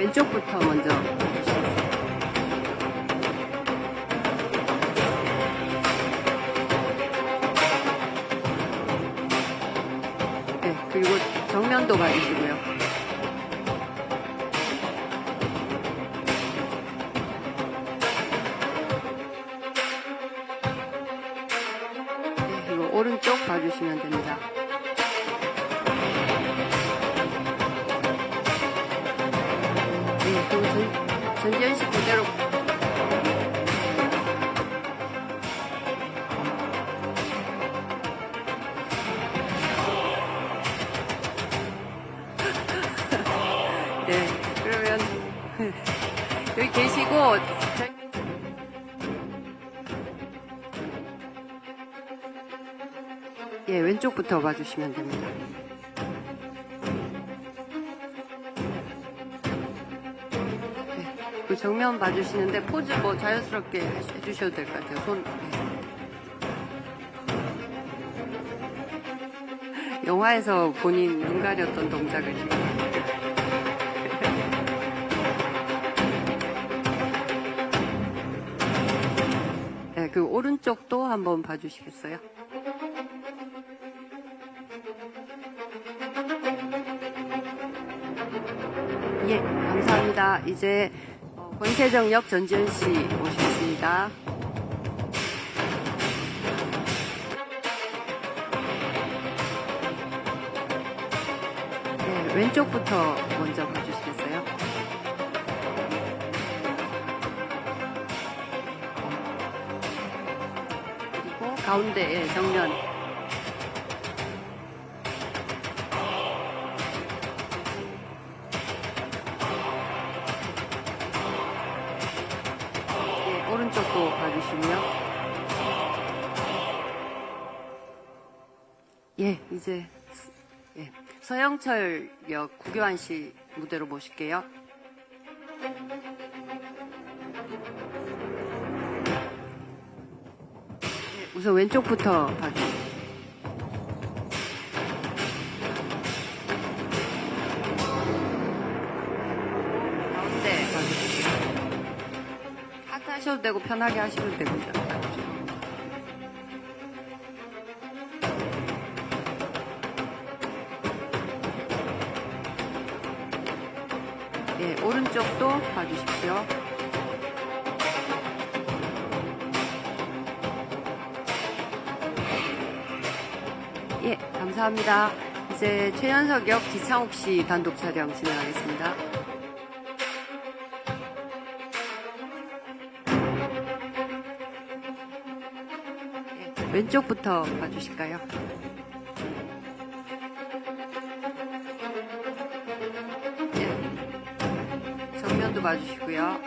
왼쪽부터 먼저 봐주시겠어요? 네, 그리고 정면도 봐주시고요. 네, 그리고 오른쪽 봐주시면 됩니다. 네, 그리고 전지현씨 그대로 네, 그러면 여기 계시고 예, 왼쪽부터 봐주시면 됩니다. 네, 그 정면 봐주시는데 포즈 뭐 자연스럽게 해주셔도 될 것 같아요. 손. 네. 영화에서 본인 눈 가렸던 동작을 지금. 네, 그 오른쪽도 한번 봐주시겠어요? 예, 감사합니다. 이제 권세정역 전지현 씨 모시겠습니다. 네, 왼쪽부터 먼저 봐주시겠어요? 그리고 가운데 정면. 오른쪽도 봐주시고요. 예, 이제 예, 서영철역 구교환 씨 무대로 모실게요. 예, 우선 왼쪽부터 봐주시죠. 가운데 봐주시죠. 하트 하셔도 되고 편하게 하시면 됩니다. 예, 오른쪽도 봐주십시오. 예, 감사합니다. 이제 최연석 역 지창욱 씨 단독 촬영 진행하겠습니다. 예, 왼쪽부터 봐주실까요? 예, 정면도 봐주시고요.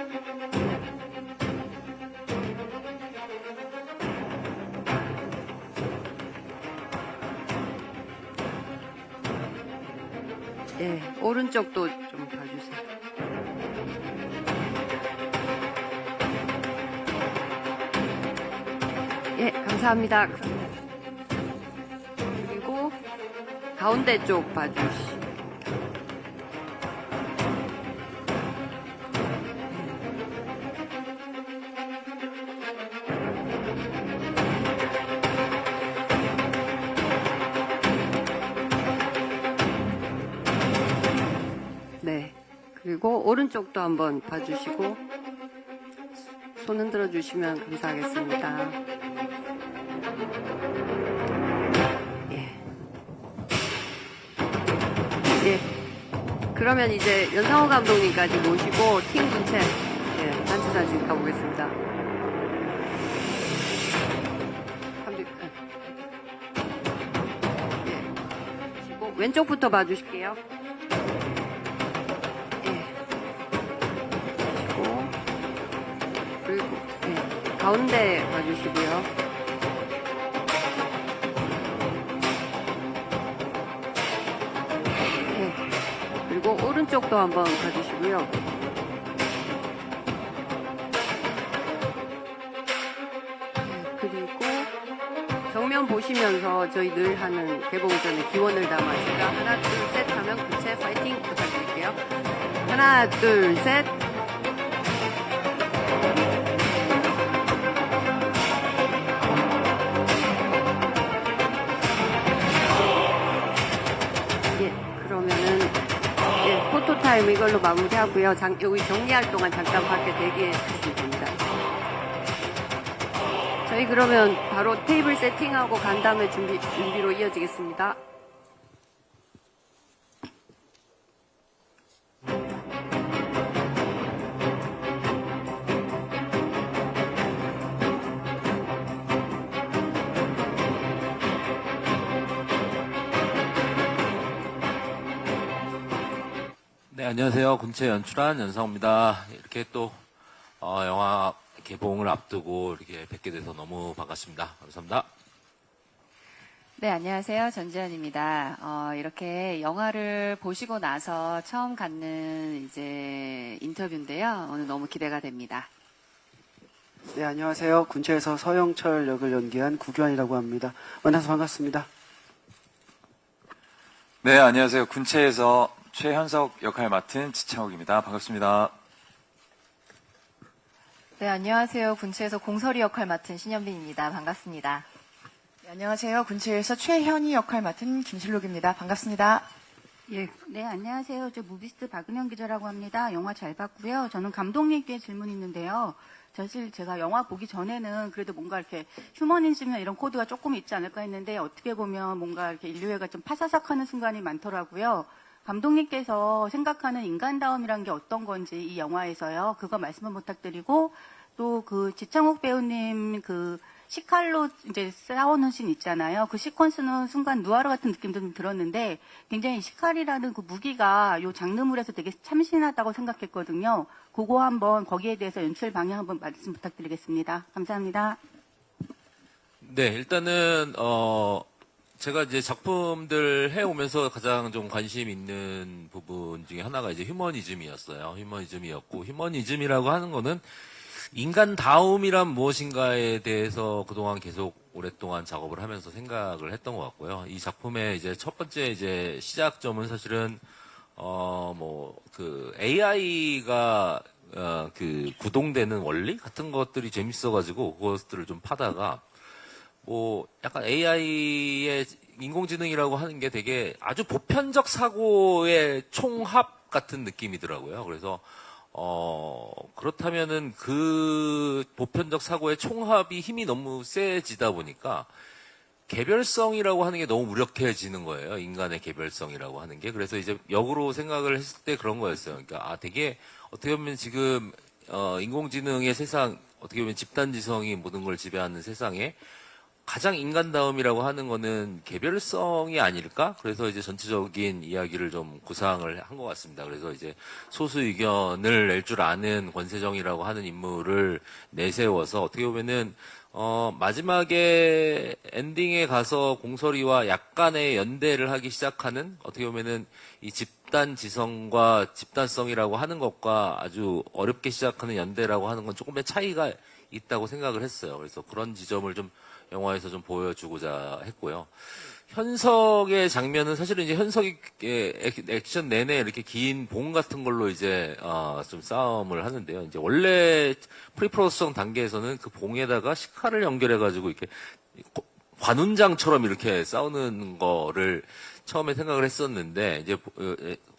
예, 오른쪽도 좀 봐주세요. 예, 감사합니다. 그리고 가운데 쪽 봐주시고. 네, 그리고 오른쪽도 한번 봐주시고 손 흔들어 주시면 감사하겠습니다. 예. 예. 그러면 이제 연상호 감독님까지 모시고 팀 군체 예, 단체 사진 가보겠습니다. 예. 왼쪽부터 봐주실게요. 그리고 네, 가운데 봐주시고요. 네, 그리고 오른쪽도 한번 봐주시고요. 네, 그리고 정면 보시면서 저희 늘 하는 개봉 전에 기원을 담아 제가 하나 둘 셋 하면 구체 파이팅 부탁드릴게요. 하나, 둘, 셋. 예, 그러면은, 예, 포토타임 이걸로 마무리하고요. 여기 정리할 동안 잠깐 밖에 대기해 주시면 됩니다. 저희 그러면 바로 테이블 세팅하고 간 다음에 준비로 이어지겠습니다. 네, 안녕하세요. 군체 연출한 연상호입니다. 이렇게 또 영화 개봉을 앞두고 이렇게 뵙게 돼서 너무 반갑습니다. 감사합니다. 네, 안녕하세요. 전지현입니다. 이렇게 영화를 보시고 나서 처음 갖는 이제 인터뷰인데요. 오늘 너무 기대가 됩니다. 네, 안녕하세요. 군체에서 서영철 역을 연기한 구규환이라고 합니다. 만나서 반갑습니다. 네, 안녕하세요. 군체에서 최현석 역할 맡은 지창욱입니다. 반갑습니다. 네, 안녕하세요. 군체에서 공설이 역할 맡은 신현빈입니다. 반갑습니다. 네, 안녕하세요. 군체에서 최현희 역할 맡은 김실록입니다. 반갑습니다. 예, 네, 안녕하세요. 저 무비스트 박은영 기자라고 합니다. 영화 잘 봤고요. 저는 감독님께 질문 있는데요. 사실 제가 영화 보기 전에는 그래도 뭔가 이렇게 휴머니즘이나 이런 코드가 조금 있지 않을까 했는데 어떻게 보면 뭔가 이렇게 인류애가 좀 파사삭하는 순간이 많더라고요. 감독님께서 생각하는 인간다움이란 게 어떤 건지 이 영화에서요. 그거 말씀을 부탁드리고 또 그 지창욱 배우님 그 시칼로 이제 싸우는 씬 있잖아요. 그 시퀀스는 순간 누아르 같은 느낌도 좀 들었는데 굉장히 시칼이라는 그 무기가 요 장르물에서 되게 참신하다고 생각했거든요. 그거 한번 거기에 대해서 연출 방향 한번 말씀 부탁드리겠습니다. 감사합니다. 네, 일단은 제가 이제 작품들 해오면서 가장 좀 관심 있는 부분 중에 하나가 이제 휴머니즘이었어요. 휴머니즘이었고, 휴머니즘이라고 하는 거는 인간다움이란 무엇인가에 대해서 그동안 계속 오랫동안 작업을 하면서 생각을 했던 것 같고요. 이 작품의 이제 첫 번째 이제 시작점은 사실은, AI가, 구동되는 원리 같은 것들이 재밌어가지고 그것들을 좀 파다가, 약간 AI의 인공지능이라고 하는 게 되게 아주 보편적 사고의 총합 같은 느낌이더라고요. 그래서, 그렇다면은 그 보편적 사고의 총합이 힘이 너무 세지다 보니까 개별성이라고 하는 게 너무 무력해지는 거예요. 인간의 개별성이라고 하는 게. 그래서 이제 역으로 생각을 했을 때 그런 거였어요. 그러니까, 되게 어떻게 보면 지금, 인공지능의 세상, 어떻게 보면 집단지성이 모든 걸 지배하는 세상에 가장 인간다움이라고 하는 거는 개별성이 아닐까? 그래서 이제 전체적인 이야기를 좀 구상을 한 것 같습니다. 그래서 이제 소수 의견을 낼 줄 아는 권세정이라고 하는 인물을 내세워서 어떻게 보면은, 마지막에 엔딩에 가서 공설이와 약간의 연대를 하기 시작하는 어떻게 보면은 이 집단지성과 집단성이라고 하는 것과 아주 어렵게 시작하는 연대라고 하는 건 조금의 차이가 있다고 생각을 했어요. 그래서 그런 지점을 좀 영화에서 좀 보여주고자 했고요. 현석의 장면은 사실은 이제 현석이 액션 내내 이렇게 긴 봉 같은 걸로 이제 좀 싸움을 하는데요. 이제 원래 프리프로덕션 단계에서는 그 봉에다가 식칼을 연결해가지고 이렇게 관훈장처럼 이렇게 싸우는 거를 처음에 생각을 했었는데 이제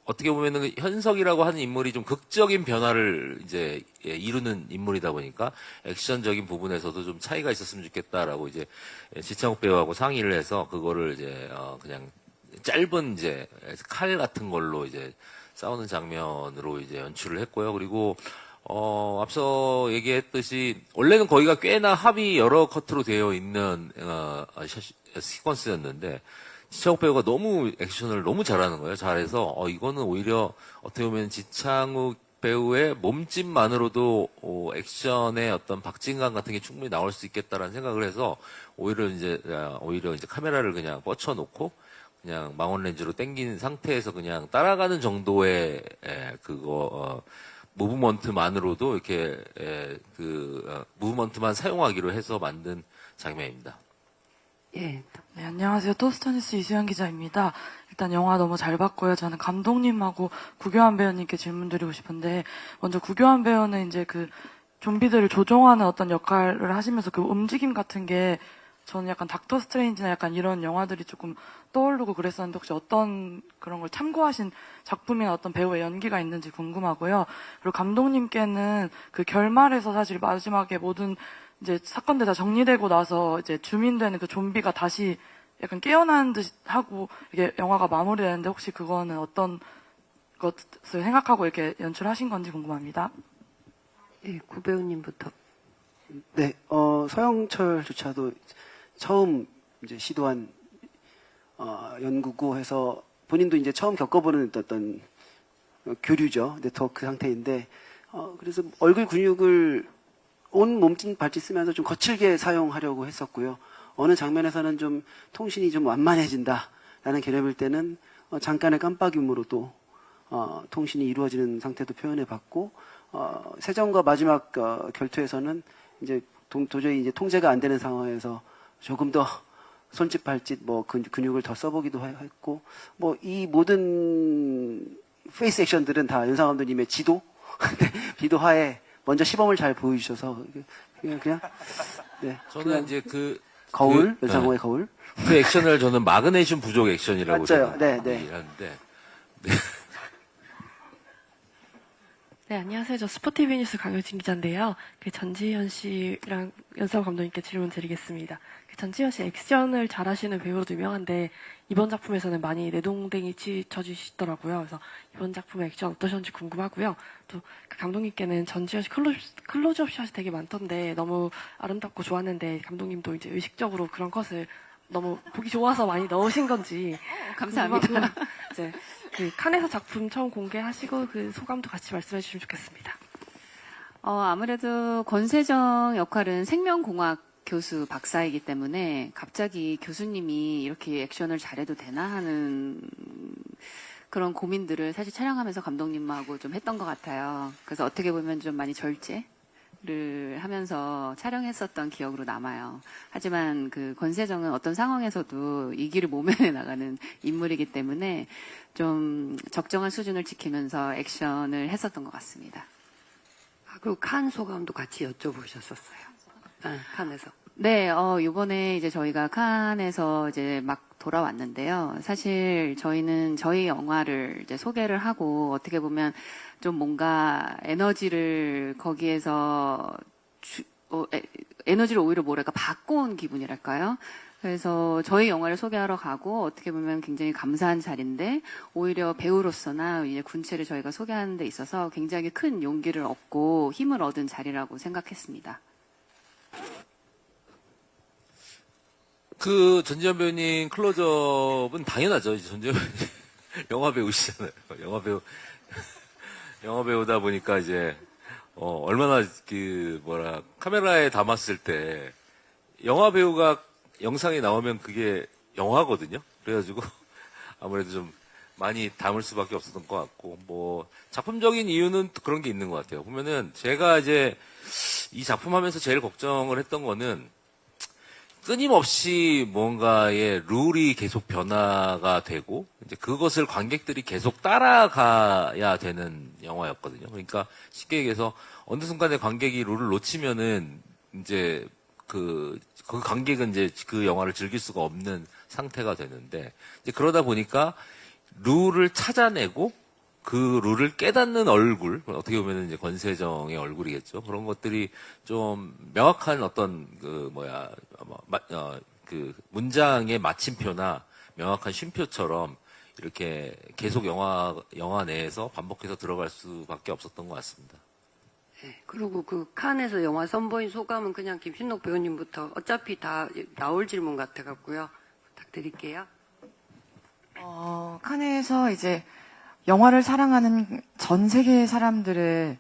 어떻게 보면은 현석이라고 하는 인물이 좀 극적인 변화를 이제 이루는 인물이다 보니까 액션적인 부분에서도 좀 차이가 있었으면 좋겠다라고 이제 지창욱 배우하고 상의를 해서 그거를 이제 그냥 짧은 이제 칼 같은 걸로 이제 싸우는 장면으로 이제 연출을 했고요. 그리고 앞서 얘기했듯이 원래는 거기가 꽤나 합이 여러 커트로 되어 있는 시퀀스였는데 지창욱 배우가 너무 액션을 너무 잘하는 거예요. 잘해서 이거는 오히려 어떻게 보면 지창욱 배우의 몸짓만으로도 액션의 어떤 박진감 같은 게 충분히 나올 수 있겠다라는 생각을 해서 오히려 이제 카메라를 그냥 뻗쳐놓고 그냥 망원 렌즈로 당긴 상태에서 그냥 따라가는 정도의 무브먼트만으로도 이렇게 무브먼트만 사용하기로 해서 만든 장면입니다. 예. 네, 안녕하세요. 토스터뉴스 이수연 기자입니다. 일단 영화 너무 잘 봤고요. 저는 감독님하고 구교환 배우님께 질문 드리고 싶은데, 먼저 구교환 배우는 이제 그 좀비들을 조종하는 어떤 역할을 하시면서 그 움직임 같은 게 저는 약간 닥터 스트레인지나 약간 이런 영화들이 조금 떠오르고 그랬었는데, 혹시 어떤 그런 걸 참고하신 작품이나 어떤 배우의 연기가 있는지 궁금하고요. 그리고 감독님께는 그 결말에서 사실 마지막에 모든 이제 사건들 다 정리되고 나서 이제 주민되는 그 좀비가 다시 약간 깨어나는 듯 하고 이게 영화가 마무리되는데, 혹시 그거는 어떤 것을 생각하고 이렇게 연출하신 건지 궁금합니다. 예, 구 배우님부터. 네, 서영철조차도 처음 이제 시도한 연구고 해서 본인도 이제 처음 겪어보는 어떤 교류죠. 네트워크 상태인데, 그래서 얼굴 근육을 온 몸짓 발짓 쓰면서 좀 거칠게 사용하려고 했었고요. 어느 장면에서는 좀 통신이 좀 완만해진다라는 개념일 때는 잠깐의 깜빡임으로도 통신이 이루어지는 상태도 표현해봤고, 세정과 마지막 결투에서는 이제 도저히 이제 통제가 안 되는 상황에서 조금 더 손짓 발짓 뭐 근육을 더 써보기도 했고, 뭐 이 모든 페이스 액션들은 다 연상 감독님의 지도 하에 먼저 시범을 잘 보여주셔서 그냥 네. 저는 그냥 이제 거울 연상호의 거울. 그 액션을 저는 마그네슘 부족 액션이라고 맞아요. 네, 하는데. 네, 안녕하세요. 저 스포티비 뉴스 강효진 기자인데요. 그 전지현 씨랑 연상 감독님께 질문 드리겠습니다. 그 전지현 씨 액션을 잘하시는 배우로 유명한데 이번 작품에서는 많이 내동댕이 쳐주시더라고요. 그래서 이번 작품의 액션 어떠셨는지 궁금하고요. 또 그 감독님께는 전지현 씨 클로즈업 샷이 되게 많던데 너무 아름답고 좋았는데 감독님도 이제 의식적으로 그런 컷을 너무 보기 좋아서 많이 넣으신 건지 감사합니다. 궁금하고, 이제 그 칸에서 작품 처음 공개하시고 그 소감도 같이 말씀해 주시면 좋겠습니다. 아무래도 권세정 역할은 생명공학 교수 박사이기 때문에 갑자기 교수님이 이렇게 액션을 잘해도 되나 하는 그런 고민들을 사실 촬영하면서 감독님하고 좀 했던 것 같아요. 그래서 어떻게 보면 좀 많이 절제를 하면서 촬영했었던 기억으로 남아요. 하지만 그 권세정은 어떤 상황에서도 이 길을 모면해 나가는 인물이기 때문에 좀 적정한 수준을 지키면서 액션을 했었던 것 같습니다. 그리고 칸 소감도 같이 여쭤보셨었어요. 네, 칸에서. 네, 요번에 이제 저희가 칸에서 이제 막 돌아왔는데요. 사실 저희는 저희 영화를 이제 소개를 하고 어떻게 보면 좀 뭔가 에너지를 거기에서 에너지를 오히려 뭐랄까 바꿔온 기분이랄까요? 그래서 저희 영화를 소개하러 가고 어떻게 보면 굉장히 감사한 자리인데 오히려 배우로서나 이제 군체를 저희가 소개하는 데 있어서 굉장히 큰 용기를 얻고 힘을 얻은 자리라고 생각했습니다. 그 전지현 배우님 클로즈업은 당연하죠. 이제 전지현 배우님 영화 배우시잖아요. 영화 배우다 보니까 이제 얼마나 카메라에 담았을 때 영화 배우가 영상에 나오면 그게 영화거든요. 그래가지고 아무래도 좀 많이 담을 수밖에 없었던 것 같고, 뭐 작품적인 이유는 또 그런 게 있는 것 같아요. 보면은 제가 이제 이 작품 하면서 제일 걱정을 했던 거는 끊임없이 뭔가의 룰이 계속 변화가 되고 이제 그것을 관객들이 계속 따라가야 되는 영화였거든요. 그러니까 쉽게 얘기해서 어느 순간에 관객이 룰을 놓치면은 이제 그 관객은 이제 그 영화를 즐길 수가 없는 상태가 되는데 이제 그러다 보니까 룰을 찾아내고 그 룰을 깨닫는 얼굴, 어떻게 보면 이제 권세정의 얼굴이겠죠. 그런 것들이 좀 명확한 어떤 그 문장의 마침표나 명확한 쉼표처럼 이렇게 계속 영화 내에서 반복해서 들어갈 수밖에 없었던 것 같습니다. 네, 그리고 그 칸에서 영화 선보인 소감은 그냥 김신록 배우님부터 어차피 다 나올 질문 같아갖고요. 부탁드릴게요. 칸에서 이제 영화를 사랑하는 전 세계의 사람들의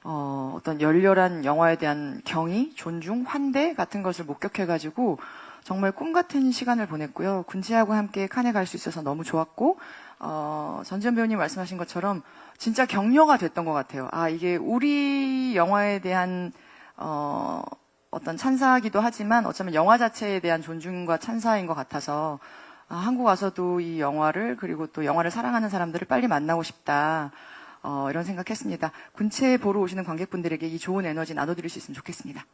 어떤 열렬한 영화에 대한 경의, 존중, 환대 같은 것을 목격해가지고 정말 꿈 같은 시간을 보냈고요. 군치하고 함께 칸에 갈 수 있어서 너무 좋았고, 전지현 배우님 말씀하신 것처럼 진짜 격려가 됐던 것 같아요. 이게 우리 영화에 대한 어떤 찬사기도 하지만 어쩌면 영화 자체에 대한 존중과 찬사인 것 같아서 한국 와서도 이 영화를 그리고 또 영화를 사랑하는 사람들을 빨리 만나고 싶다. 이런 생각했습니다. 군체 보러 오시는 관객분들에게 이 좋은 에너지 나눠드릴 수 있으면 좋겠습니다.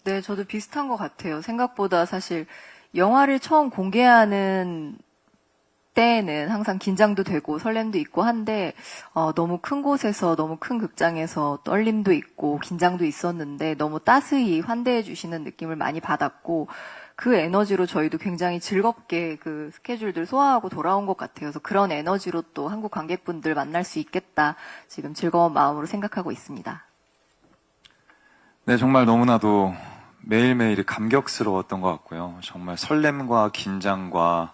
네, 저도 비슷한 것 같아요. 생각보다 사실 영화를 처음 공개하는 때에는 항상 긴장도 되고 설렘도 있고 한데 너무 큰 곳에서 너무 큰 극장에서 떨림도 있고 긴장도 있었는데 너무 따스히 환대해 주시는 느낌을 많이 받았고 그 에너지로 저희도 굉장히 즐겁게 그 스케줄들 소화하고 돌아온 것 같아요. 그래서 그런 에너지로 또 한국 관객분들 만날 수 있겠다 지금 즐거운 마음으로 생각하고 있습니다. 네, 정말 너무나도 매일매일이 감격스러웠던 것 같고요. 정말 설렘과 긴장과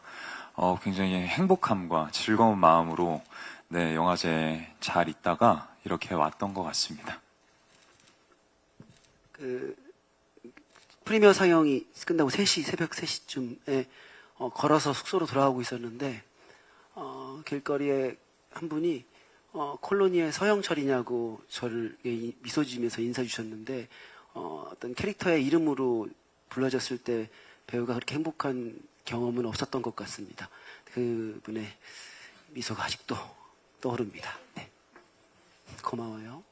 굉장히 행복함과 즐거운 마음으로 네, 영화제에 잘 있다가 이렇게 왔던 것 같습니다. 프리미어 상영이 끝나고 새벽 3시쯤에 걸어서 숙소로 돌아오고 있었는데 길거리에 한 분이 콜로니의 서영철이냐고 저를 미소 지으면서 인사해 주셨는데 어떤 캐릭터의 이름으로 불러졌을 때 배우가 그렇게 행복한 경험은 없었던 것 같습니다. 그분의 미소가 아직도 떠오릅니다. 네. 고마워요.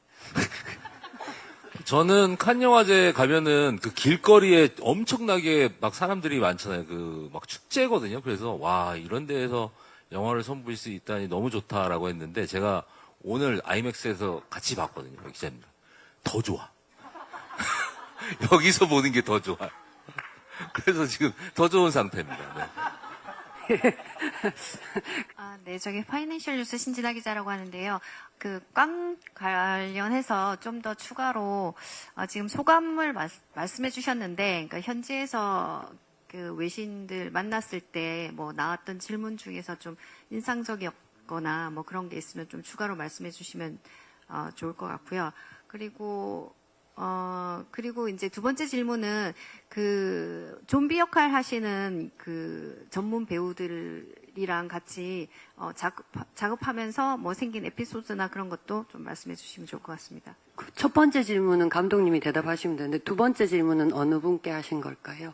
저는 칸 영화제 가면은 그 길거리에 엄청나게 막 사람들이 많잖아요. 그 막 축제거든요. 그래서 와, 이런 데에서 영화를 선보일 수 있다니 너무 좋다라고 했는데 제가 오늘 아이맥스에서 같이 봤거든요. 기자님. 더 좋아. 여기서 보는 게 더 좋아. 그래서 지금 더 좋은 상태입니다. 네. 네, 저기 파이낸셜 뉴스 신진아 기자라고 하는데요. 꽝 관련해서 좀 더 추가로 지금 소감을 말씀해 주셨는데, 그러니까 현지에서 그 외신들 만났을 때 뭐 나왔던 질문 중에서 좀 인상적이었거나 뭐 그런 게 있으면 좀 추가로 말씀해 주시면 좋을 것 같고요. 그리고 이제 두 번째 질문은 그 좀비 역할 하시는 그 전문 배우들이랑 같이 작업하면서 뭐 생긴 에피소드나 그런 것도 좀 말씀해 주시면 좋을 것 같습니다. 첫 번째 질문은 감독님이 대답하시면 되는데 두 번째 질문은 어느 분께 하신 걸까요?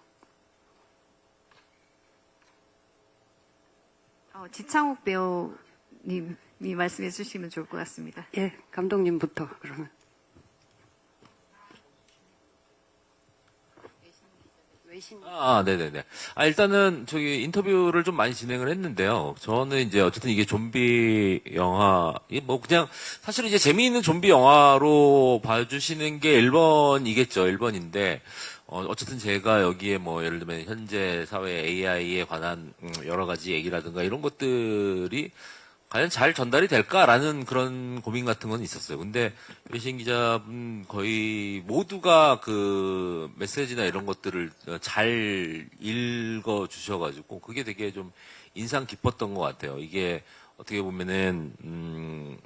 지창욱 배우님이 말씀해 주시면 좋을 것 같습니다. 예, 감독님부터 그러면. 네네네. 일단은 저기 인터뷰를 좀 많이 진행을 했는데요. 저는 이제 어쨌든 이게 좀비 영화, 뭐 그냥 사실은 이제 재미있는 좀비 영화로 봐주시는 게 1번이겠죠. 1번인데, 어쨌든 제가 여기에 뭐 예를 들면 현재 사회 AI에 관한 여러 가지 얘기라든가 이런 것들이 과연 잘 전달이 될까라는 그런 고민 같은 건 있었어요. 근데 외신 기자분 거의 모두가 그 메시지나 이런 것들을 잘 읽어 주셔가지고 그게 되게 좀 인상 깊었던 것 같아요. 이게 어떻게 보면은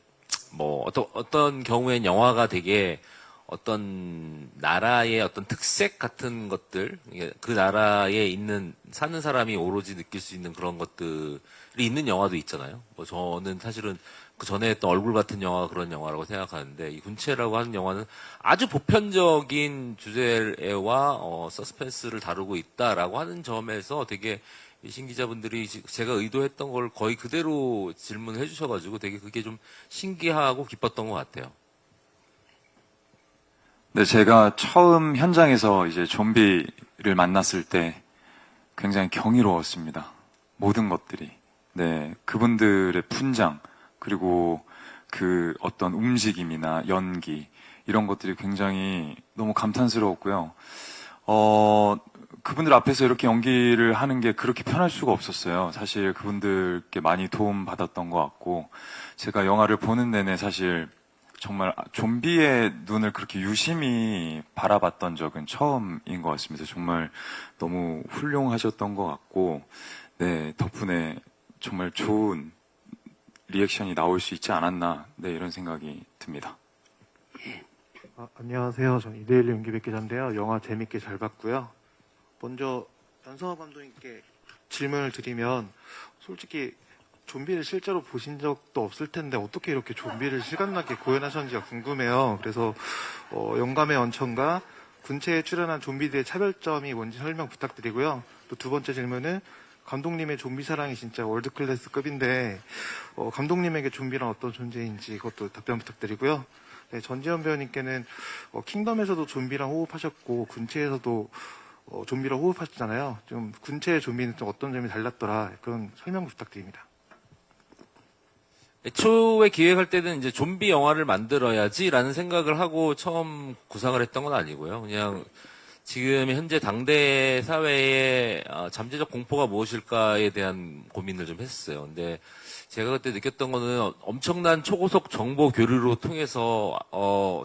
뭐 어떤 경우엔 영화가 되게 어떤 나라의 어떤 특색 같은 것들, 그 나라에 있는 사는 사람이 오로지 느낄 수 있는 그런 것들이 있는 영화도 있잖아요. 뭐 저는 사실은 그 전에 했던 얼굴 같은 영화가 그런 영화라고 생각하는데 이 군체라고 하는 영화는 아주 보편적인 주제와 서스펜스를 다루고 있다라고 하는 점에서 되게 신 기자분들이 제가 의도했던 걸 거의 그대로 질문해 주셔가지고 되게 그게 좀 신기하고 기뻤던 것 같아요. 네, 제가 처음 현장에서 이제 좀비를 만났을 때 굉장히 경이로웠습니다. 모든 것들이. 네, 그분들의 분장, 그리고 그 어떤 움직임이나 연기, 이런 것들이 굉장히 너무 감탄스러웠고요. 그분들 앞에서 이렇게 연기를 하는 게 그렇게 편할 수가 없었어요. 사실 그분들께 많이 도움 받았던 것 같고, 제가 영화를 보는 내내 사실 정말 좀비의 눈을 그렇게 유심히 바라봤던 적은 처음인 것 같습니다. 정말 너무 훌륭하셨던 것 같고, 네, 덕분에 정말 좋은 리액션이 나올 수 있지 않았나, 네, 이런 생각이 듭니다. 안녕하세요. 저는 이대일 연기백 기자인데요. 영화 재밌게 잘 봤고요. 먼저 연성호 감독님께 질문을 드리면 솔직히 좀비를 실제로 보신 적도 없을 텐데 어떻게 이렇게 좀비를 실감나게 구현하셨는지가 궁금해요. 그래서 영감의 원천과 군체에 출연한 좀비들의 차별점이 뭔지 설명 부탁드리고요. 또 두 번째 질문은 감독님의 좀비 사랑이 진짜 월드클래스급인데 감독님에게 좀비란 어떤 존재인지 그것도 답변 부탁드리고요. 네, 전지현 배우님께는 킹덤에서도 좀비랑 호흡하셨고 군체에서도 좀비랑 호흡하셨잖아요. 좀 군체의 좀비는 좀 어떤 점이 달랐더라 그런 설명 부탁드립니다. 애초에 기획할 때는 이제 좀비 영화를 만들어야지라는 생각을 하고 처음 구상을 했던 건 아니고요. 그냥 지금 현재 당대 사회의 잠재적 공포가 무엇일까에 대한 고민을 좀 했어요. 근데 제가 그때 느꼈던 거는 엄청난 초고속 정보 교류로 통해서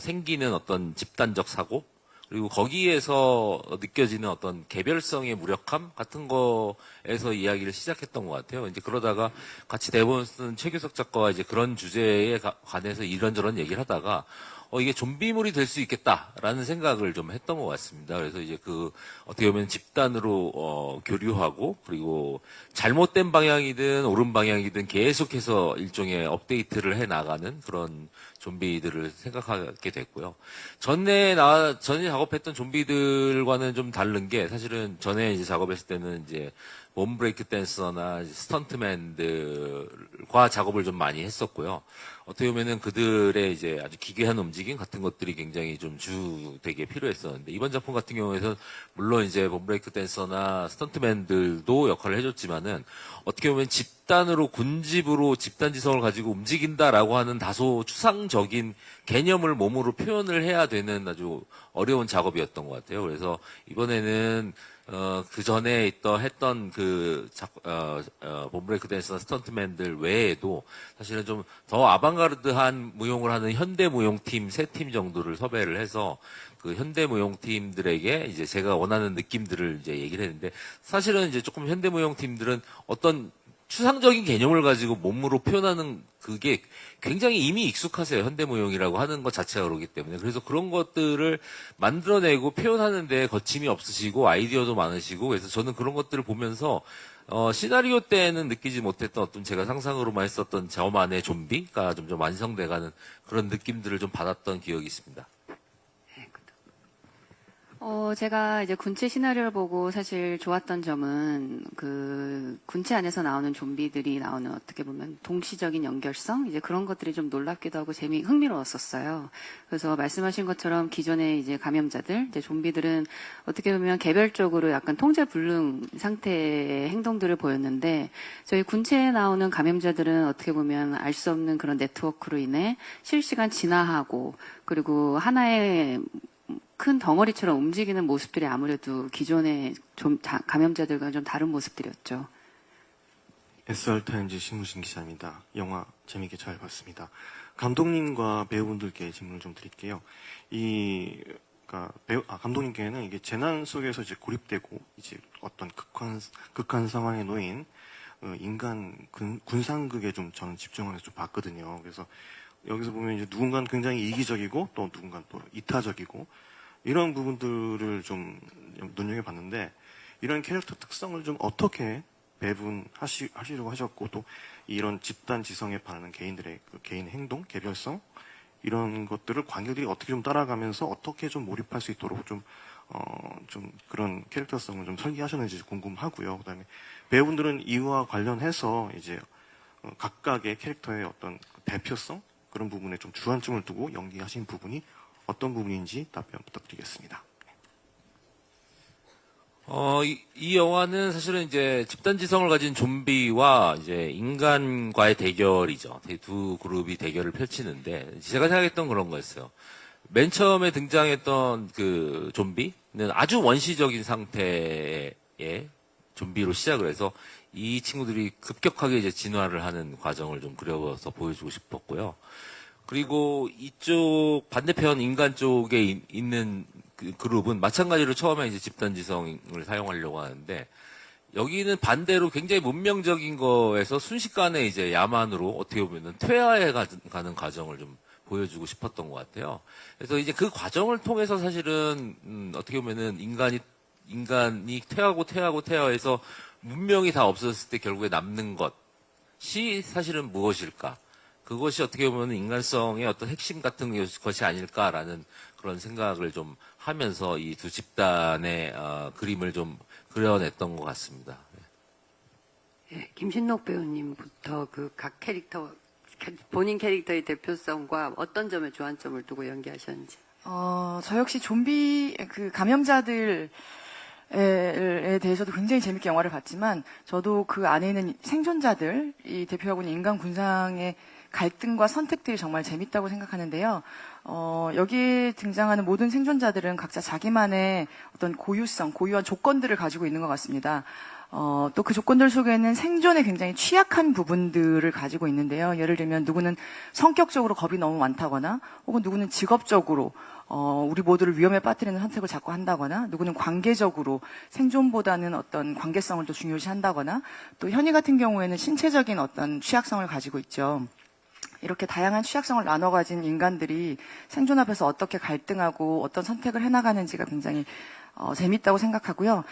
생기는 어떤 집단적 사고, 그리고 거기에서 느껴지는 어떤 개별성의 무력함 같은 거에서 이야기를 시작했던 것 같아요. 이제 그러다가 같이 대본을 쓴 최규석 작가와 이제 그런 주제에 관해서 이런저런 얘기를 하다가 이게 좀비물이 될 수 있겠다라는 생각을 좀 했던 것 같습니다. 그래서 이제 어떻게 보면 집단으로 교류하고, 그리고 잘못된 방향이든 옳은 방향이든 계속해서 일종의 업데이트를 해 나가는 그런 좀비들을 생각하게 됐고요. 전에 작업했던 좀비들과는 좀 다른 게, 사실은 전에 이제 작업했을 때는 이제 몸브레이크 댄서나 스턴트맨들과 작업을 좀 많이 했었고요. 어떻게 보면은 그들의 이제 아주 기괴한 움직임 같은 것들이 굉장히 좀 주되게 필요했었는데, 이번 작품 같은 경우에는 물론 이제 몸브레이크 댄서나 스턴트맨들도 역할을 해줬지만은 어떻게 보면 집단으로 군집으로 집단지성을 가지고 움직인다라고 하는 다소 추상적인 개념을 몸으로 표현을 해야 되는 아주 어려운 작업이었던 것 같아요. 그래서 이번에는 그 전에 했던 몸브레이크 댄스나 스턴트맨들 외에도 사실은 좀 더 아방가르드한 무용을 하는 현대 무용팀 3팀 정도를 섭외를 해서 그 현대 무용팀들에게 이제 제가 원하는 느낌들을 이제 얘기를 했는데, 사실은 이제 조금 현대 무용팀들은 어떤 추상적인 개념을 가지고 몸으로 표현하는 그게 굉장히 이미 익숙하세요. 현대무용이라고 하는 것 자체가 그러기 때문에. 그래서 그런 것들을 만들어내고 표현하는데 거침이 없으시고 아이디어도 많으시고, 그래서 저는 그런 것들을 보면서 시나리오 때는 느끼지 못했던 어떤 제가 상상으로만 했었던 저만의 좀비가 좀 완성돼가는 그런 느낌들을 좀 받았던 기억이 있습니다. 제가 이제 군체 시나리오를 보고 사실 좋았던 점은 군체 안에서 나오는 좀비들이 나오는 어떻게 보면 동시적인 연결성, 이제 그런 것들이 좀 놀랍기도 하고 흥미로웠었어요. 그래서 말씀하신 것처럼 기존의 이제 감염자들, 이제 좀비들은 어떻게 보면 개별적으로 약간 통제불능 상태의 행동들을 보였는데, 저희 군체에 나오는 감염자들은 어떻게 보면 알 수 없는 그런 네트워크로 인해 실시간 진화하고, 그리고 하나의 큰 덩어리처럼 움직이는 모습들이 아무래도 기존의 감염자들과 좀 다른 모습들이었죠. SR타임즈 신무신 기자입니다. 영화 재밌게 잘 봤습니다. 감독님과 배우분들께 질문을 좀 드릴게요. 감독님께는 이게 재난 속에서 이제 고립되고 이제 어떤 극한 상황에 놓인 인간 군상극에 좀 저는 집중해서 좀 봤거든요. 그래서 여기서 보면 이제 누군가는 굉장히 이기적이고 또 누군가는 또 이타적이고 이런 부분들을 좀 눈여겨봤는데, 이런 캐릭터 특성을 좀 어떻게 배분하시려고 하셨고, 또 이런 집단 지성에 반하는 개인들의 개인 행동, 개별성, 이런 것들을 관객들이 어떻게 좀 따라가면서 어떻게 좀 몰입할 수 있도록 좀 그런 캐릭터성을 좀 설계하셨는지 궁금하고요. 그 다음에 배우분들은 이와 관련해서 이제 각각의 캐릭터의 어떤 대표성, 그런 부분에 좀 주안점을 두고 연기하신 부분이 어떤 부분인지 답변 부탁드리겠습니다. 이 영화는 사실은 이제 집단지성을 가진 좀비와 이제 인간과의 대결이죠. 두 그룹이 대결을 펼치는데, 제가 생각했던 그런 거였어요. 맨 처음에 등장했던 그 좀비는 아주 원시적인 상태의 좀비로 시작을 해서 이 친구들이 급격하게 이제 진화를 하는 과정을 좀 그려서 보여주고 싶었고요. 그리고 이쪽 반대편 인간 쪽에 있는 그 그룹은 마찬가지로 처음에 이제 집단지성을 사용하려고 하는데, 여기는 반대로 굉장히 문명적인 거에서 순식간에 이제 야만으로 어떻게 보면은 퇴화해 가는 과정을 좀 보여주고 싶었던 것 같아요. 그래서 이제 그 과정을 통해서 사실은 어떻게 보면은 인간이 퇴화해서 문명이 다 없어졌을 때 결국에 남는 것, 것이 사실은 무엇일까? 그것이 어떻게 보면 인간성의 어떤 핵심 같은 것이 아닐까라는 그런 생각을 좀 하면서 이 두 집단의 그림을 좀 그려냈던 것 같습니다. 예, 김신록 배우님부터 그 각 캐릭터, 본인 캐릭터의 대표성과 어떤 점에 주안점을 두고 연기하셨는지. 저 역시 좀비 그 감염자들에 대해서도 굉장히 재밌게 영화를 봤지만 저도 그 안에 있는 생존자들이 대표하고 있는 인간 군상의 갈등과 선택들이 정말 재밌다고 생각하는데요. 여기에 등장하는 모든 생존자들은 각자 자기만의 어떤 고유한 조건들을 가지고 있는 것 같습니다. 또 그 조건들 속에는 생존에 굉장히 취약한 부분들을 가지고 있는데요. 예를 들면 누구는 성격적으로 겁이 너무 많다거나 혹은 누구는 직업적으로 우리 모두를 위험에 빠뜨리는 선택을 자꾸 한다거나 누구는 관계적으로 생존보다는 어떤 관계성을 더 중요시한다거나 또 현희 같은 경우에는 신체적인 어떤 취약성을 가지고 있죠. 이렇게 다양한 취약성을 나눠 가진 인간들이 생존 앞에서 어떻게 갈등하고 어떤 선택을 해나가는지가 굉장히 재밌다고 생각하고요.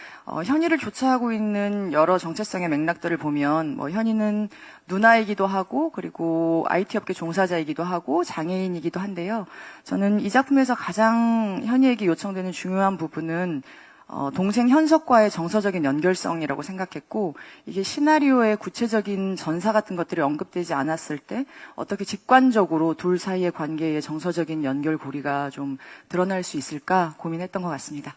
현희를 조차하고 있는 여러 정체성의 맥락들을 보면 현희는 누나이기도 하고 그리고 IT 업계 종사자이기도 하고 장애인이기도 한데요. 저는 이 작품에서 가장 현희에게 요청되는 중요한 부분은 동생 현석과의 정서적인 연결성이라고 생각했고 이게 시나리오의 구체적인 전사 같은 것들이 언급되지 않았을 때 어떻게 직관적으로 둘 사이의 관계의 정서적인 연결고리가 좀 드러날 수 있을까 고민했던 것 같습니다.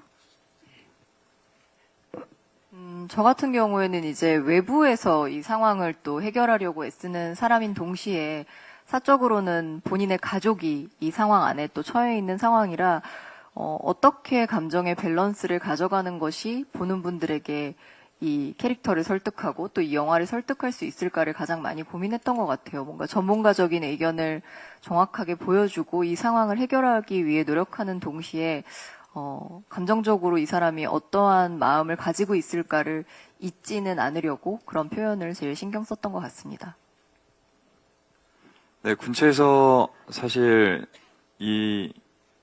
저 같은 경우에는 이제 외부에서 이 상황을 또 해결하려고 애쓰는 사람인 동시에 사적으로는 본인의 가족이 이 상황 안에 또 처해 있는 상황이라 어떻게 감정의 밸런스를 가져가는 것이 보는 분들에게 이 캐릭터를 설득하고 또 이 영화를 설득할 수 있을까를 가장 많이 고민했던 것 같아요. 뭔가 전문가적인 의견을 정확하게 보여주고 이 상황을 해결하기 위해 노력하는 동시에 감정적으로 이 사람이 어떠한 마음을 가지고 있을까를 잊지는 않으려고 그런 표현을 제일 신경 썼던 것 같습니다. 네, 군체에서 사실 이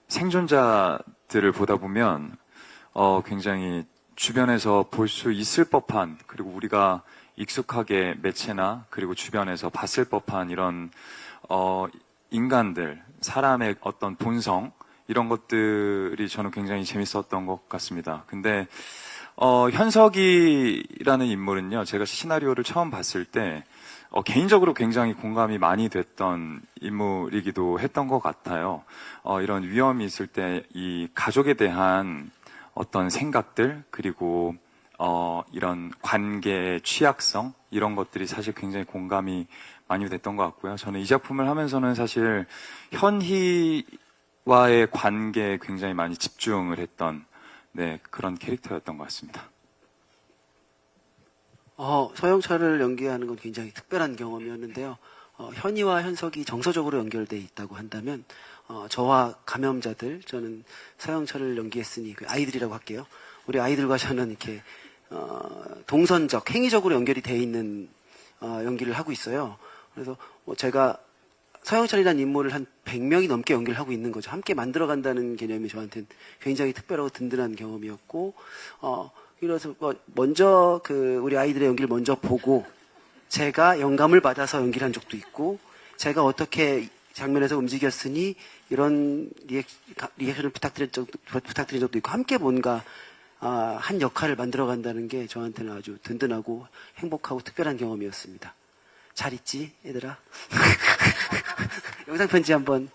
생존자들을 보다 보면 굉장히 주변에서 볼 수 있을 법한 그리고 우리가 익숙하게 매체나 그리고 주변에서 봤을 법한 이런 인간들, 사람의 어떤 본성 이런 것들이 저는 굉장히 재밌었던 것 같습니다. 근데 현석이라는 인물은요, 제가 시나리오를 처음 봤을 때 개인적으로 굉장히 공감이 많이 됐던 인물이기도 했던 것 같아요. 이런 위험이 있을 때 이 가족에 대한 어떤 생각들 그리고 이런 관계의 취약성 이런 것들이 사실 굉장히 공감이 많이 됐던 것 같고요. 저는 이 작품을 하면서는 사실 현희와의 관계에 굉장히 많이 집중을 했던 그런 캐릭터였던 것 같습니다. 서영철을 연기하는 건 굉장히 특별한 경험이었는데요. 현희와 현석이 정서적으로 연결돼 있다고 한다면 저와 감염자들, 저는 서영철을 연기했으니 그 아이들이라고 할게요. 우리 아이들과 저는 이렇게 동선적, 행위적으로 연결이 돼 있는 연기를 하고 있어요. 그래서 제가 서영철이라는 인물을 한 100명이 넘게 연기를 하고 있는 거죠. 함께 만들어간다는 개념이 저한테는 굉장히 특별하고 든든한 경험이었고 그래서 먼저 우리 아이들의 연기를 먼저 보고 제가 영감을 받아서 연기를 한 적도 있고 제가 어떻게 장면에서 움직였으니 이런 리액션을 부탁드린 적도 있고 함께 뭔가 한 역할을 만들어간다는 게 저한테는 아주 든든하고 행복하고 특별한 경험이었습니다. 잘 있지 얘들아? 영상 편지 한번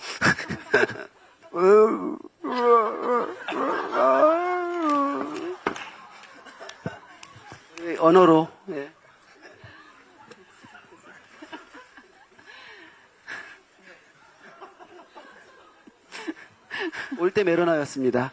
언어로 올 때 메로나였습니다.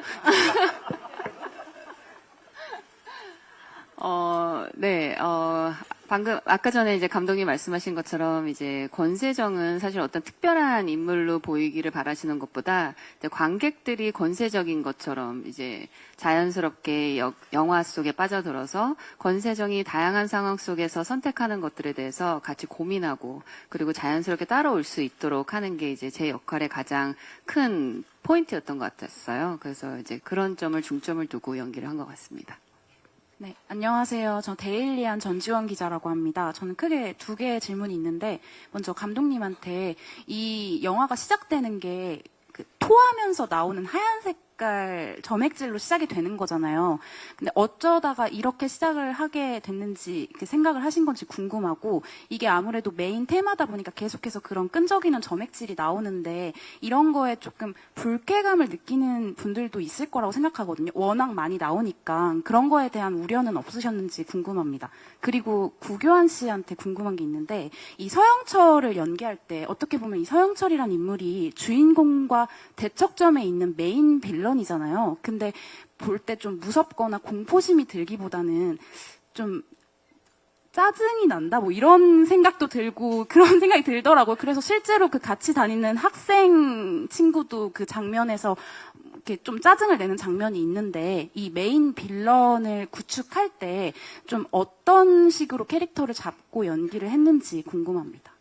방금 아까 전에 이제 감독님 말씀하신 것처럼 이제 권세정은 사실 어떤 특별한 인물로 보이기를 바라시는 것보다 이제 관객들이 권세정인 것처럼 이제 자연스럽게 영화 속에 빠져들어서 권세정이 다양한 상황 속에서 선택하는 것들에 대해서 같이 고민하고 그리고 자연스럽게 따라올 수 있도록 하는 게 이제 제 역할의 가장 큰 포인트였던 것 같았어요. 그래서 이제 그런 점을 중점을 두고 연기를 한 것 같습니다. 네, 안녕하세요. 저 데일리안 전지원 기자라고 합니다. 저는 크게 두 개의 질문이 있는데, 먼저 감독님한테 이 영화가 시작되는 게 그 토하면서 나오는 하얀 색깔 점액질로 시작이 되는 거잖아요. 근데 어쩌다가 이렇게 시작을 하게 됐는지 이렇게 생각을 하신 건지 궁금하고, 이게 아무래도 메인 테마다 보니까 계속해서 그런 끈적이는 점액질이 나오는데 이런 거에 조금 불쾌감을 느끼는 분들도 있을 거라고 생각하거든요. 워낙 많이 나오니까 그런 거에 대한 우려는 없으셨는지 궁금합니다. 그리고 구교환 씨한테 궁금한 게 있는데, 이 서영철을 연기할 때 어떻게 보면 이 서영철이란 인물이 주인공과 대척점에 있는 메인 빌런이잖아요. 근데 볼 때 좀 무섭거나 공포심이 들기보다는 좀 짜증이 난다, 뭐 이런 생각도 들고 그런 생각이 들더라고요. 그래서 실제로 그 같이 다니는 학생 친구도 그 장면에서 이렇게 좀 짜증을 내는 장면이 있는데, 이 메인 빌런을 구축할 때 좀 어떤 식으로 캐릭터를 잡고 연기를 했는지 궁금합니다.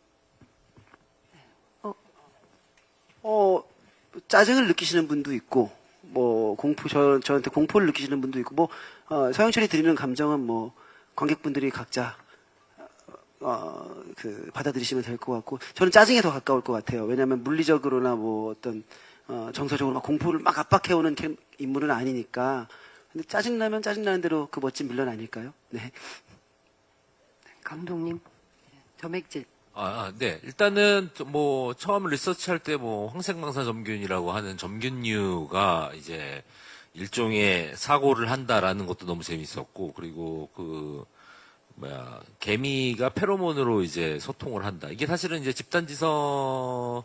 짜증을 느끼시는 분도 있고, 뭐, 저한테 공포를 느끼시는 분도 있고, 뭐, 서영철이 드리는 감정은 뭐, 관객분들이 각자, 받아들이시면 될 것 같고, 저는 짜증에 더 가까울 것 같아요. 왜냐하면 물리적으로나 뭐 어떤, 정서적으로 막 공포를 막 압박해오는 인물은 아니니까. 근데 짜증나면 짜증나는 대로 그 멋진 빌런 아닐까요? 네. 감독님, 점액질. 네. 일단은 뭐 처음 리서치할 때 뭐 황색망사 점균이라고 하는 점균류가 이제 일종의 사고를 한다라는 것도 너무 재밌었고, 그리고 개미가 페로몬으로 이제 소통을 한다. 이게 사실은 이제 집단지성을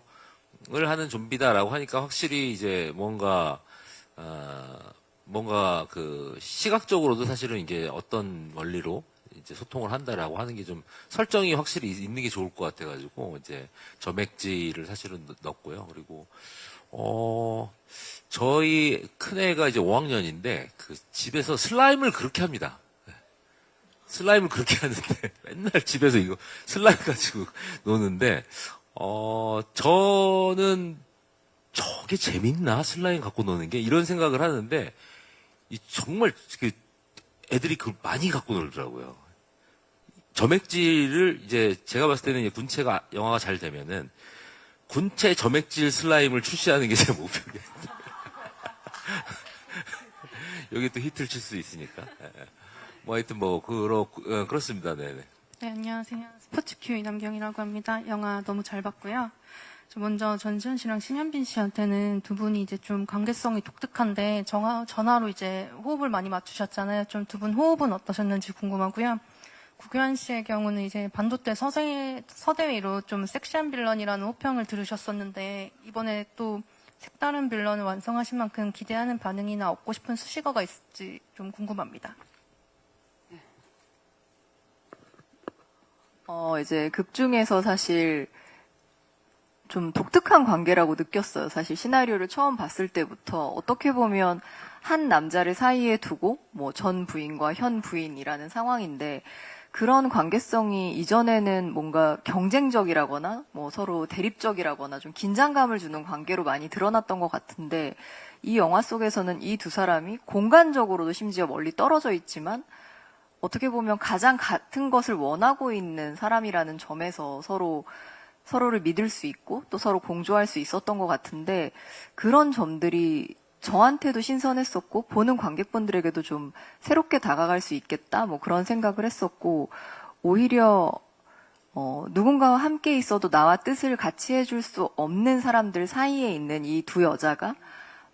하는 좀비다라고 하니까 확실히 이제 뭔가 그 시각적으로도 사실은 이게 어떤 원리로 이제 소통을 한다라고 하는 게 좀 설정이 확실히 있는 게 좋을 것 같아가지고 이제 점액질을 사실은 넣었고요. 그리고 저희 큰애가 이제 5학년인데 그 집에서 슬라임을 그렇게 합니다. 슬라임을 그렇게 하는데 맨날 집에서 이거 슬라임 가지고 노는데 저는 저게 재밌나 슬라임 갖고 노는 게 이런 생각을 하는데 정말 애들이 그걸 많이 갖고 놀더라고요. 점액질을 이제 제가 봤을 때는 이제 군체가 영화가 잘 되면은 군체 점액질 슬라임을 출시하는 게 제 목표겠죠. 여기 또 히트를 칠 수 있으니까. 뭐 하여튼 뭐 그렇습니다. 네네. 네, 안녕하세요. 스포츠큐 이남경이라고 합니다. 영화 너무 잘 봤고요. 먼저 전지현 씨랑 신현빈 씨한테는 두 분이 이제 좀 관계성이 독특한데 전화로 이제 호흡을 많이 맞추셨잖아요. 좀 두 분 호흡은 어떠셨는지 궁금하고요. 구교환 씨의 경우는 이제 반도체 서대위로 좀 섹시한 빌런이라는 호평을 들으셨었는데, 이번에 또 색다른 빌런을 완성하신 만큼 기대하는 반응이나 얻고 싶은 수식어가 있을지 좀 궁금합니다. 이제 극 중에서 사실 좀 독특한 관계라고 느꼈어요. 사실 시나리오를 처음 봤을 때부터 어떻게 보면 한 남자를 사이에 두고 뭐 전 부인과 현 부인이라는 상황인데, 그런 관계성이 이전에는 뭔가 경쟁적이라거나 뭐 서로 대립적이라거나 좀 긴장감을 주는 관계로 많이 드러났던 것 같은데, 이 영화 속에서는 이 두 사람이 공간적으로도 심지어 멀리 떨어져 있지만 어떻게 보면 가장 같은 것을 원하고 있는 사람이라는 점에서 서로를 믿을 수 있고 또 서로 공조할 수 있었던 것 같은데, 그런 점들이 저한테도 신선했었고 보는 관객분들에게도 좀 새롭게 다가갈 수 있겠다 뭐 그런 생각을 했었고, 오히려 누군가와 함께 있어도 나와 뜻을 같이 해줄 수 없는 사람들 사이에 있는 이 두 여자가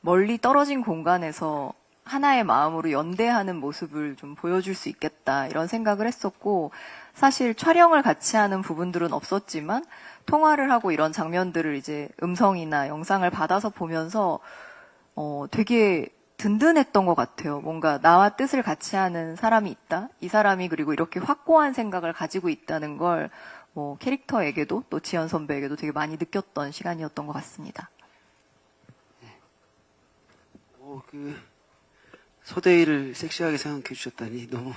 멀리 떨어진 공간에서 하나의 마음으로 연대하는 모습을 좀 보여줄 수 있겠다 이런 생각을 했었고, 사실 촬영을 같이 하는 부분들은 없었지만 통화를 하고 이런 장면들을 이제 음성이나 영상을 받아서 보면서 되게 든든했던 것 같아요. 뭔가 나와 뜻을 같이 하는 사람이 있다. 이 사람이 그리고 이렇게 확고한 생각을 가지고 있다는 걸 뭐 캐릭터에게도 또 지연 선배에게도 되게 많이 느꼈던 시간이었던 것 같습니다. 소대이를 섹시하게 생각해 주셨다니 너무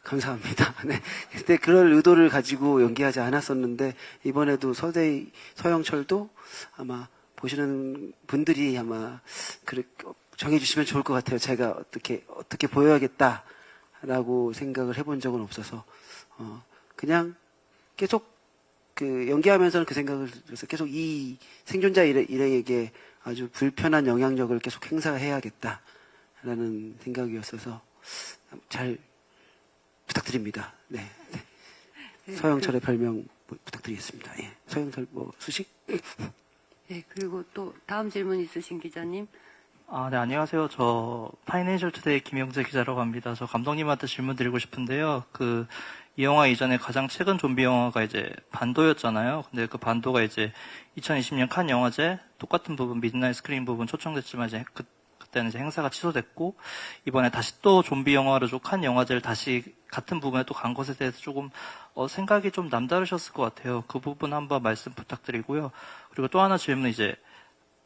감사합니다. 네. 그때 그럴 의도를 가지고 연기하지 않았었는데, 이번에도 서영철도 아마 보시는 분들이 아마 정해주시면 좋을 것 같아요. 제가 어떻게 보여야겠다 라고 생각을 해본 적은 없어서 그냥 계속 그 연기하면서는 그 생각을 해서 계속 이 생존자 일행에게 아주 불편한 영향력을 계속 행사해야겠다라는 생각이었어서 잘 부탁드립니다. 네. 서영철의 별명 부탁드리겠습니다. 예. 서영철 수식? 네, 그리고 또 다음 질문 있으신 기자님. 네, 안녕하세요. 저 파이낸셜 투데이 김영재 기자라고 합니다. 저 감독님한테 질문 드리고 싶은데요. 이 영화 이전에 가장 최근 좀비 영화가 이제 반도였잖아요. 근데 그 반도가 이제 2020년 칸 영화제 똑같은 부분, 미드나잇 스크린 부분 초청됐지만 이제 그때는 이제 행사가 취소됐고, 이번에 다시 또 좀비 영화로 칸 영화제를 다시 같은 부분에 또 간 것에 대해서 조금 생각이 좀 남다르셨을 것 같아요. 그 부분 한번 말씀 부탁드리고요. 그리고 또 하나 질문은 이제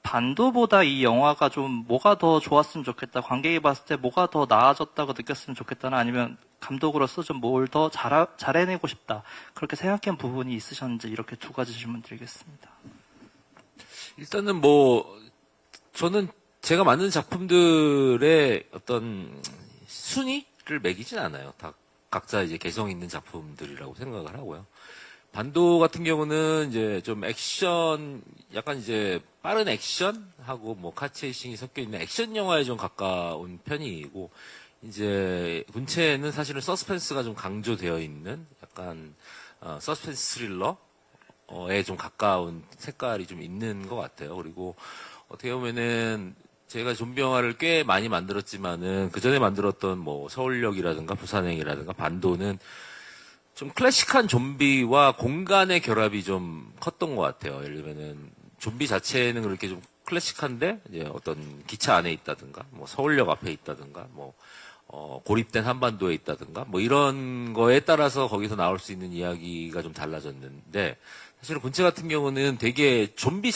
반도보다 이 영화가 좀 뭐가 더 좋았으면 좋겠다, 관객이 봤을 때 뭐가 더 나아졌다고 느꼈으면 좋겠다나, 아니면 감독으로서 좀 뭘 더 잘해내고 싶다, 그렇게 생각한 부분이 있으셨는지, 이렇게 두 가지 질문 드리겠습니다. 일단은 저는 제가 만든 작품들의 어떤 순위를 매기진 않아요. 다 각자 이제 개성 있는 작품들이라고 생각을 하고요. 반도 같은 경우는 이제 좀 액션, 약간 이제 빠른 액션하고 카체이싱이 섞여 있는 액션 영화에 좀 가까운 편이고, 이제 군체는 사실은 서스펜스가 좀 강조되어 있는 약간 서스펜스 스릴러에 좀 가까운 색깔이 좀 있는 것 같아요. 그리고 어떻게 보면은 제가 좀비 영화를 꽤 많이 만들었지만은 그 전에 만들었던 서울역이라든가 부산행이라든가 반도는 좀 클래식한 좀비와 공간의 결합이 좀 컸던 것 같아요. 예를 들면은 좀비 자체는 그렇게 좀 클래식한데 이제 어떤 기차 안에 있다든가, 서울역 앞에 있다든가, 고립된 한반도에 있다든가, 이런 거에 따라서 거기서 나올 수 있는 이야기가 좀 달라졌는데, 사실은 군체 같은 경우는 되게 좀비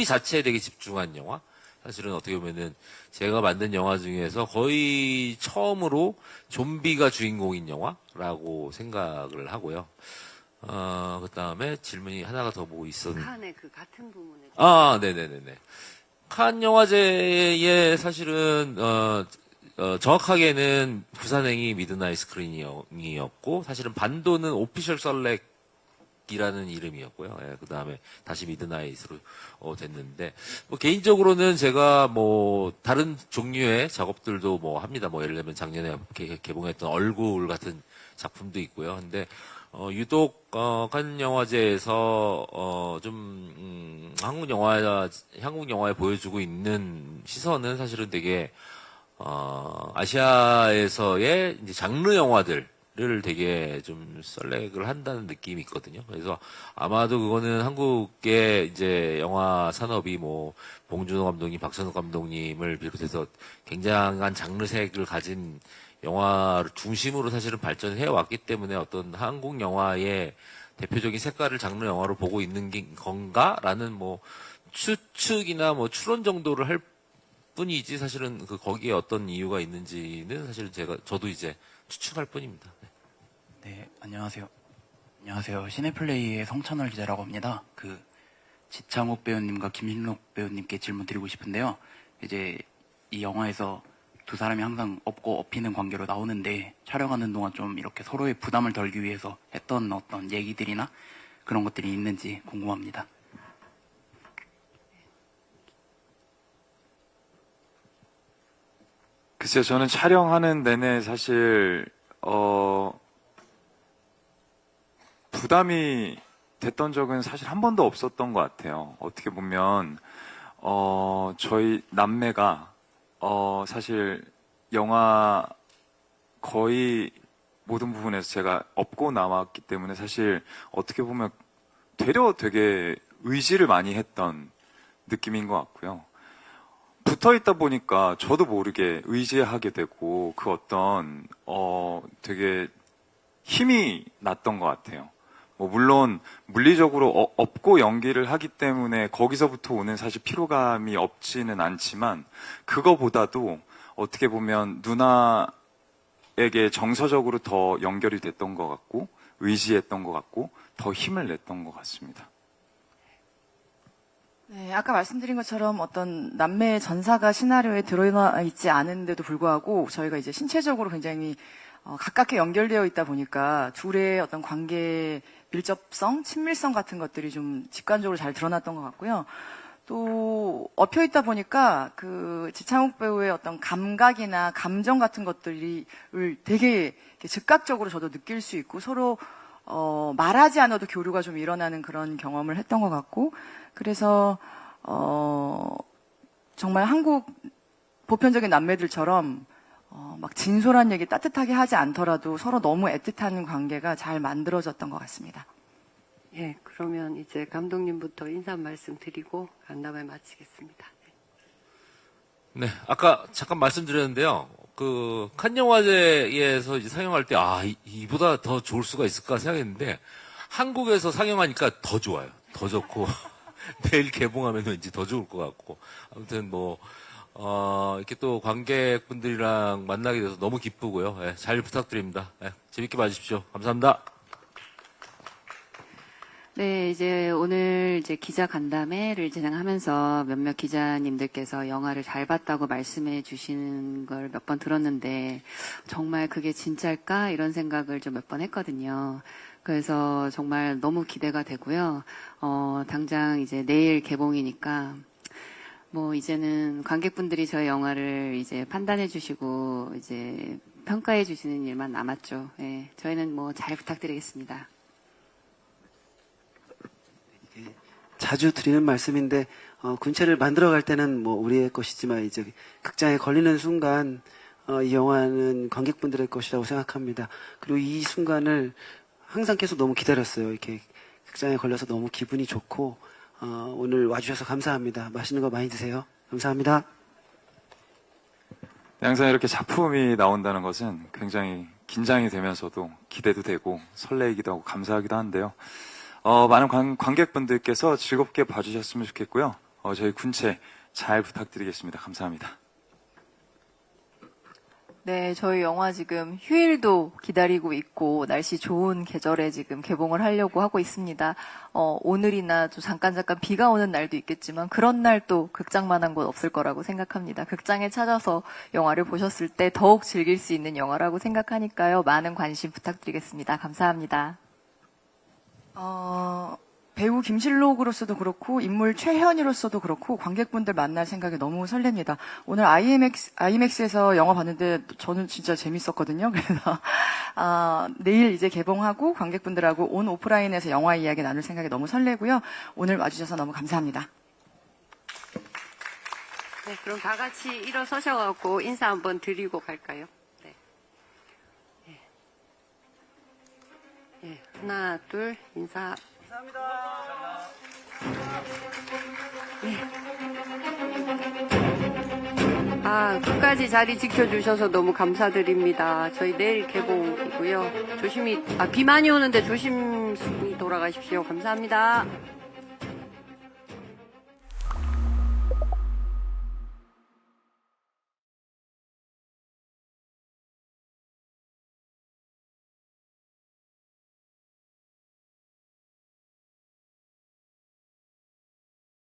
자체에 되게 집중한 영화? 사실은 어떻게 보면은 제가 만든 영화 중에서 거의 처음으로 좀비가 주인공인 영화라고 생각을 하고요. 그 다음에 질문이 하나가 더 있었는데. 칸의 그 같은 부분에. 네네네네. 칸 영화제에 사실은, 정확하게는 부산행이 미드나잇 스크린이었고, 사실은 반도는 오피셜 썰렉이라는 이름이었고요. 예, 그 다음에 다시 미드나잇으로 됐는데, 개인적으로는 제가 다른 종류의 작업들도 합니다. 예를 들면 작년에 개봉했던 얼굴 같은 작품도 있고요. 근데 유독 칸 영화제에서 좀 한국 영화에 보여주고 있는 시선은 사실은 되게 아시아에서의 이제 장르 영화들을 되게 좀 썰렉을 한다는 느낌이 있거든요. 그래서 아마도 그거는 한국의 이제 영화 산업이 봉준호 감독님, 박찬욱 감독님을 비롯해서 굉장한 장르색을 가진 영화를 중심으로 사실은 발전해 왔기 때문에 어떤 한국 영화의 대표적인 색깔을 장르 영화로 보고 있는 건가라는 추측이나 추론 정도를 할 뿐이지, 사실은 거기에 어떤 이유가 있는지는 사실은 저도 이제 추측할 뿐입니다. 네, 안녕하세요. 시네플레이의 성찬월 기자라고 합니다. 지창욱 배우님과 김신록 배우님께 질문 드리고 싶은데요. 이제 이 영화에서 두 사람이 항상 업고 업히는 관계로 나오는데, 촬영하는 동안 좀 이렇게 서로의 부담을 덜기 위해서 했던 어떤 얘기들이나 그런 것들이 있는지 궁금합니다. 글쎄요, 저는 촬영하는 내내 사실 부담이 됐던 적은 사실 한 번도 없었던 것 같아요. 어떻게 보면 저희 남매가 사실 영화 거의 모든 부분에서 제가 업고 나왔기 때문에, 사실 어떻게 보면 되려 되게 의지를 많이 했던 느낌인 것 같고요. 붙어 있다 보니까 저도 모르게 의지하게 되고, 그 어떤 되게 힘이 났던 것 같아요. 물론 물리적으로 업고 연기를 하기 때문에 거기서부터 오는 사실 피로감이 없지는 않지만, 그거보다도 어떻게 보면 누나에게 정서적으로 더 연결이 됐던 것 같고, 의지했던 것 같고, 더 힘을 냈던 것 같습니다. 네, 아까 말씀드린 것처럼 어떤 남매 전사가 시나리오에 들어있지 있지 않은데도 불구하고 저희가 이제 신체적으로 굉장히 가깝게 연결되어 있다 보니까 둘의 어떤 관계 밀접성, 친밀성 같은 것들이 좀 직관적으로 잘 드러났던 것 같고요. 또 엎여 있다 보니까 그 지창욱 배우의 어떤 감각이나 감정 같은 것들을 되게 이렇게 즉각적으로 저도 느낄 수 있고 서로 말하지 않아도 교류가 좀 일어나는 그런 경험을 했던 것 같고 그래서 정말 한국 보편적인 남매들처럼 막 진솔한 얘기 따뜻하게 하지 않더라도 서로 너무 애틋한 관계가 잘 만들어졌던 것 같습니다. 예, 그러면 이제 감독님부터 인사 말씀 드리고 간담회 마치겠습니다. 네, 아까 잠깐 말씀드렸는데요. 그 칸 영화제에서 이제 상영할 때 이보다 더 좋을 수가 있을까 생각했는데 한국에서 상영하니까 더 좋아요. 더 좋고 내일 개봉하면 왠지 더 좋을 것 같고 아무튼 이렇게 또 관객분들이랑 만나게 돼서 너무 기쁘고요. 예, 잘 부탁드립니다. 예, 재밌게 봐주십시오. 감사합니다. 네, 이제 오늘 이제 기자 간담회를 진행하면서 몇몇 기자님들께서 영화를 잘 봤다고 말씀해 주시는 걸 몇 번 들었는데 정말 그게 진짜일까? 이런 생각을 좀 몇 번 했거든요. 그래서 정말 너무 기대가 되고요. 당장 이제 내일 개봉이니까 뭐 이제는 관객분들이 저희 영화를 이제 판단해 주시고 이제 평가해 주시는 일만 남았죠. 예, 저희는 뭐 잘 부탁드리겠습니다. 자주 드리는 말씀인데 군체를 만들어갈 때는 뭐 우리의 것이지만 이제 극장에 걸리는 순간 이 영화는 관객분들의 것이라고 생각합니다. 그리고 이 순간을 항상 계속 너무 기다렸어요. 이렇게 극장에 걸려서 너무 기분이 좋고 오늘 와주셔서 감사합니다. 맛있는 거 많이 드세요. 감사합니다. 항상 이렇게 작품이 나온다는 것은 굉장히 긴장이 되면서도 기대도 되고 설레이기도 하고 감사하기도 한데요. 많은 관객분들께서 즐겁게 봐주셨으면 좋겠고요. 저희 군체 잘 부탁드리겠습니다. 감사합니다. 네, 저희 영화 지금 휴일도 기다리고 있고 날씨 좋은 계절에 지금 개봉을 하려고 하고 있습니다. 오늘이나 또 잠깐 비가 오는 날도 있겠지만 그런 날 또 극장만한 곳 없을 거라고 생각합니다. 극장에 찾아서 영화를 보셨을 때 더욱 즐길 수 있는 영화라고 생각하니까요. 많은 관심 부탁드리겠습니다. 감사합니다. 배우 김실록으로서도 그렇고 인물 최현이로서도 그렇고 관객분들 만날 생각에 너무 설렙니다. 오늘 IMAX에서 영화 봤는데 저는 진짜 재밌었거든요. 그래서 내일 이제 개봉하고 관객분들하고 온 오프라인에서 영화 이야기 나눌 생각에 너무 설레고요. 오늘 와주셔서 너무 감사합니다. 네, 그럼 다 같이 일어서셔갖고 인사 한번 드리고 갈까요? 네. 네, 하나, 둘, 인사. 네. 끝까지 자리 지켜주셔서 너무 감사드립니다. 저희 내일 개봉이고요. 조심히, 비 많이 오는데 조심히 돌아가십시오. 감사합니다.